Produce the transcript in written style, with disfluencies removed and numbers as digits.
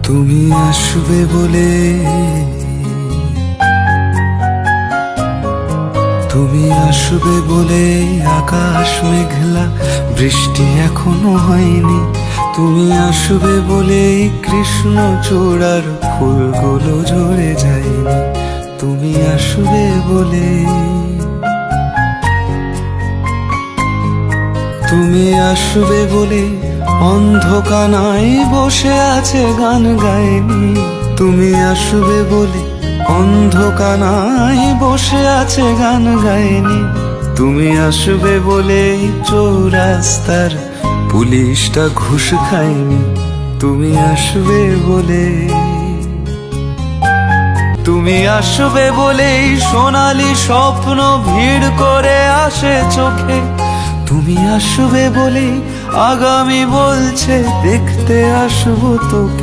তুমি আসবে বলে, তুমি আসবে বলে আকাশ মেঘলা, বৃষ্টি এখনো হয়নি। তুমি আসবে বলে কৃষ্ণ চূড়ার ফুলগুলো ঝরে যায়নি। তুমি আসবে বলে, তুমি আসবে বলে অন্ধকানায় বসে আছে গান গায়নি। তুমি আসবে বলে অন্ধকানায় বসে আছে গান গায়নি। তুমি আসবে বলে চৌরাস্তার পুলিশটা ঘুষ খায়নি। তুমি আসবে বলে, তুমি আসবে বলেই সোনালি স্বপ্ন ভিড় করে আসে চোখে। তুমি আসবে বলে আগামী বলছে দেখতে আসবো তোকে।